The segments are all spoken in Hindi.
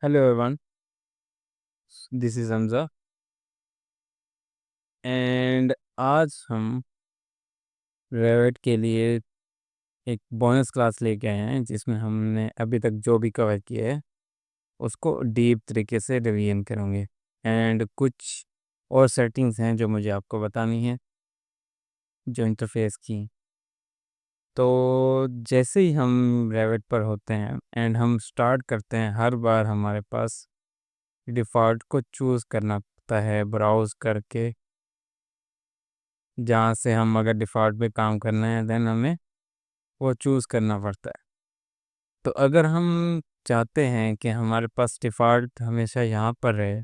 Hello everyone, this is Hamza and आज हम रेविट के लिए एक बोनस क्लास लेके आए हैं जिसमें हमने अभी तक जो भी कवर किया है उसको डीप तरीके से रिवीजन करेंगे एंड कुछ और सेटिंग्स हैं जो मुझे आपको बतानी है जो इंटरफेस की। तो जैसे ही हम रेविट पर होते हैं एंड हम स्टार्ट करते हैं, हर बार हमारे पास डिफ़ॉल्ट को चूज़ करना पड़ता है ब्राउज़ करके, जहाँ से हम अगर डिफ़ॉल्ट पे काम करना है देन हमें वो चूज़ करना पड़ता है। तो अगर हम चाहते हैं कि हमारे पास डिफ़ॉल्ट हमेशा यहाँ पर रहे,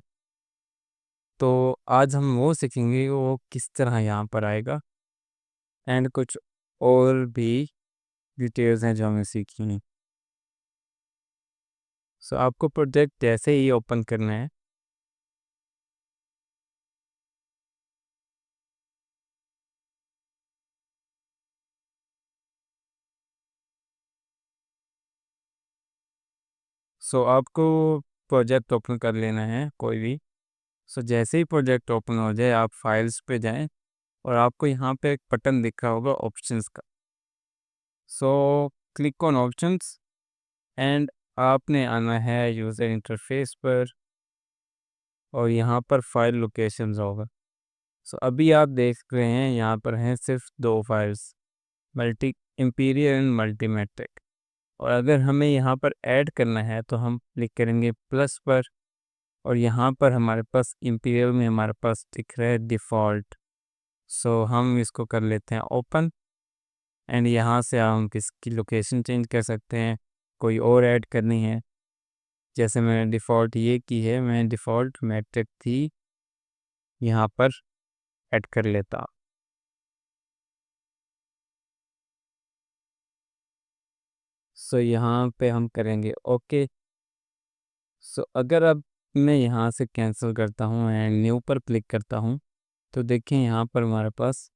तो आज हम वो सीखेंगे कि वो किस तरह यहाँ पर आएगा एंड कुछ और भी डिटेल्स हैं जो हमें सीखनी है। सो आपको प्रोजेक्ट जैसे ही ओपन करना है, सो आपको प्रोजेक्ट ओपन कर लेना है कोई भी। सो जैसे ही प्रोजेक्ट ओपन हो जाए, आप फाइल्स पे जाएँ और आपको यहाँ पे एक बटन दिख रहा होगा ऑप्शंस का। So click on options and आपने आना है यूज़र इंटरफेस पर और यहाँ पर फाइल लोकेशंस होगा। सो अभी आप देख रहे हैं यहाँ पर हैं सिर्फ दो फाइल्स, मल्टी इंपीरियल एंड मल्टीमेट्रिक। और अगर हमें यहाँ पर ऐड करना है तो हम क्लिक करेंगे प्लस पर और यहाँ पर हमारे पास इंपीरियल में हमारे पास दिख रहा है डिफ़ॉल्ट। सो हम इसको कर लेते हैं ओपन एंड यहाँ से हम किसकी लोकेशन चेंज कर सकते हैं, कोई और ऐड करनी है। जैसे मैंने डिफ़ॉल्ट ये की है, मैं डिफ़ॉल्ट मैट्रिक थी यहाँ पर ऐड कर लेता। सो यहाँ पे हम करेंगे ओके। सो अगर अब मैं यहाँ से कैंसिल करता हूँ एंड न्यू पर क्लिक करता हूँ, तो देखिए यहाँ पर हमारे पास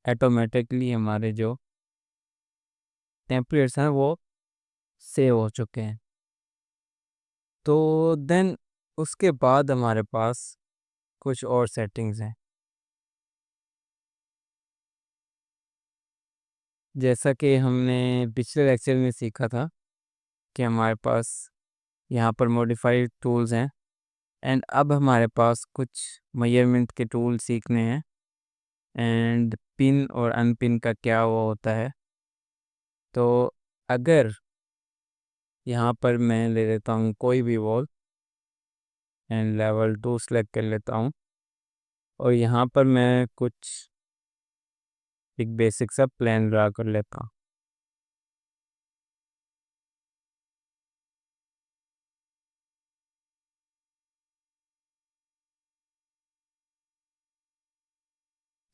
ऑटोमेटिकली हमारे जो टेम्पलेट्स हैं वो सेव हो चुके हैं। तो देन उसके बाद हमारे पास कुछ और सेटिंग्स हैं। जैसा कि हमने पिछले लेक्चर में सीखा था कि हमारे पास यहाँ पर मॉडिफाइड टूल्स हैं एंड अब हमारे पास कुछ मेजरमेंट के टूल सीखने हैं एंड पिन और अनपिन का क्या वो होता है। तो अगर यहाँ पर मैं ले लेता हूँ कोई भी वॉल एंड लेवल 2 सेलेक्ट कर लेता हूँ और यहाँ पर मैं कुछ एक बेसिक सा प्लान ड्रा कर लेता हूँ।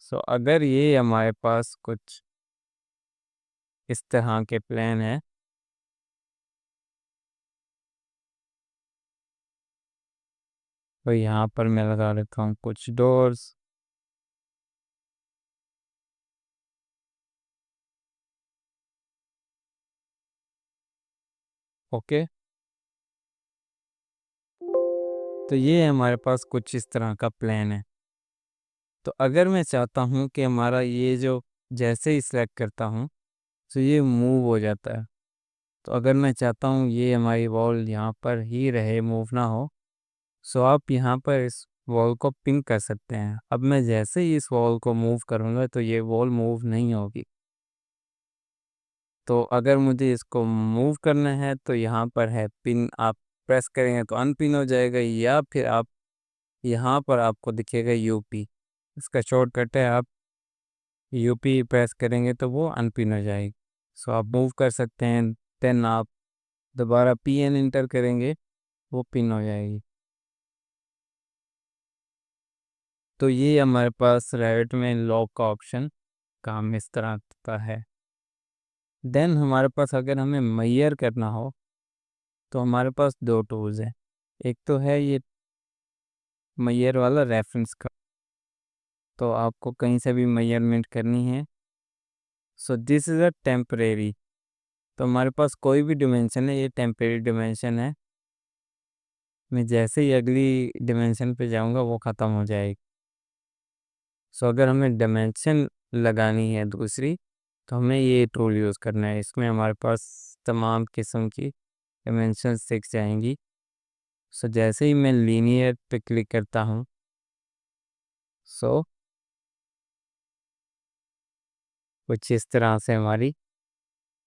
सो अगर ये हमारे पास कुछ इस तरह के प्लान है, तो यहाँ पर मैं लगा लेता हूँ कुछ डोर्स। ओके, तो ये हमारे पास कुछ इस तरह का प्लान है। तो अगर मैं चाहता हूँ कि हमारा ये जो जैसे ही सिलेक्ट करता हूँ तो ये मूव हो जाता है। तो अगर मैं चाहता हूँ ये हमारी वॉल यहाँ पर ही रहे, मूव ना हो, सो आप यहाँ पर इस वॉल को पिन कर सकते हैं। अब मैं जैसे ही इस वॉल को मूव करूँगा तो ये वॉल मूव नहीं होगी। तो अगर मुझे इसको मूव करना है तो यहाँ पर है पिन, आप प्रेस करेंगे तो अनपिन हो जाएगा या फिर आप यहाँ पर आपको दिखेगा यूपी, इसका शॉर्टकट है, आप यूपी प्रेस करेंगे तो वो अनपिन हो जाएगी। सो आप मूव कर सकते हैं, देन आप दोबारा पी एन इंटर करेंगे, वो पिन हो जाएगी। तो ये हमारे पास रेविट में लॉक का ऑप्शन काम इस तरह का है। देन हमारे पास अगर हमें मेजर करना हो तो हमारे पास दो टूल्स हैं। एक तो है ये मेजर वाला रेफरेंस का, तो आपको कहीं से भी मेजरमेंट करनी है। So this is a temporary, तो हमारे पास कोई भी डिमेंशन है, ये टेम्परेरी डिमेंशन है। मैं जैसे ही अगली डिमेंशन पे जाऊंगा वो ख़त्म हो जाएगी। सो अगर हमें डिमेंशन लगानी है दूसरी, तो हमें ये टूल यूज़ करना है। इसमें हमारे पास तमाम किस्म की डिमेंशंस दिख जाएंगी। सो जैसे ही मैं लीनियर पे क्लिक करता हूँ, सो कुछ इस तरह से हमारी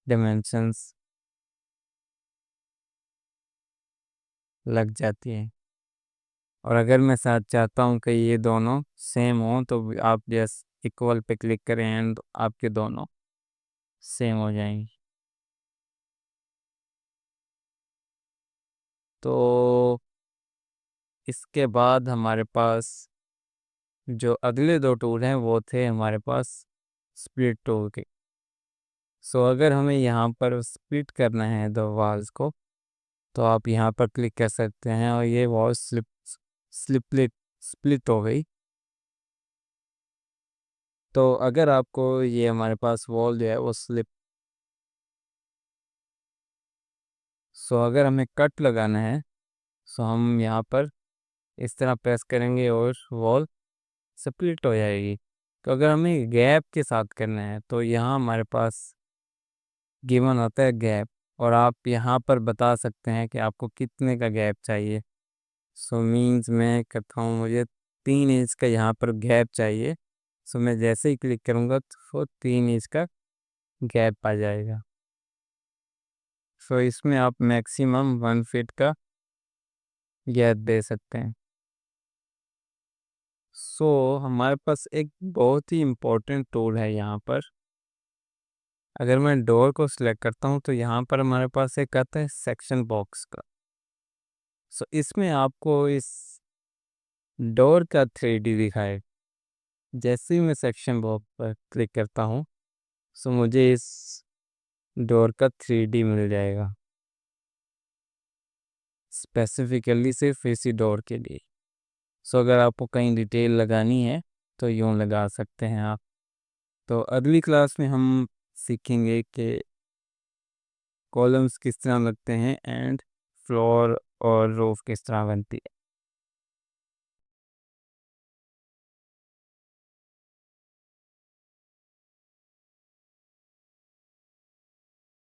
डिमेंशंस लग जाती हैं। और अगर मैं साथ चाहता हूँ कि ये दोनों सेम हो, तो आप जस्ट इक्वल पे क्लिक करें एंड आपके दोनों सेम हो जाएंगी। तो इसके बाद हमारे पास जो अगले दो टूल हैं वो थे हमारे पास स्प्लिट टूल के। सो अगर हमें यहाँ पर स्प्लिट करना है दो वॉल्स को, तो आप यहाँ पर क्लिक कर सकते हैं और ये वॉल स्लिपलेट स्प्लिट हो गई। तो अगर आपको ये हमारे पास वॉल जो है वो सो अगर हमें कट लगाना है, सो हम यहाँ पर इस तरह प्रेस करेंगे और वॉल स्प्लिट हो जाएगी। तो अगर हमें गैप के साथ करना है, तो यहाँ हमारे पास गिवन होता है गैप, और आप यहाँ पर बता सकते हैं कि आपको कितने का गैप चाहिए। सो मीन्स मैं कहता हूँ मुझे 3 इंच का यहाँ पर गैप चाहिए। सो मैं जैसे ही क्लिक करूँगा तो वो 3 इंच का गैप आ जाएगा। सो इसमें आप मैक्सिमम 1 फीट का गैप दे सकते हैं। सो हमारे पास एक बहुत ही इम्पोर्टेंट टूल है यहाँ पर। अगर मैं डोर को सिलेक्ट करता हूँ, तो यहाँ पर हमारे पास एक आता है सेक्शन बॉक्स का। सो इसमें आपको इस डोर का 3D दिखाए। जैसे ही मैं सेक्शन बॉक्स पर क्लिक करता हूँ, सो मुझे इस डोर का 3D मिल जाएगा, स्पेसिफिकली सिर्फ इसी डोर के लिए। सो अगर आपको कहीं डिटेल लगानी है तो यूँ लगा सकते हैं आप। तो अगली क्लास में हम सीखेंगे कि कॉलम्स किस तरह लगते हैं एंड फ्लोर और रूफ किस तरह बनती है।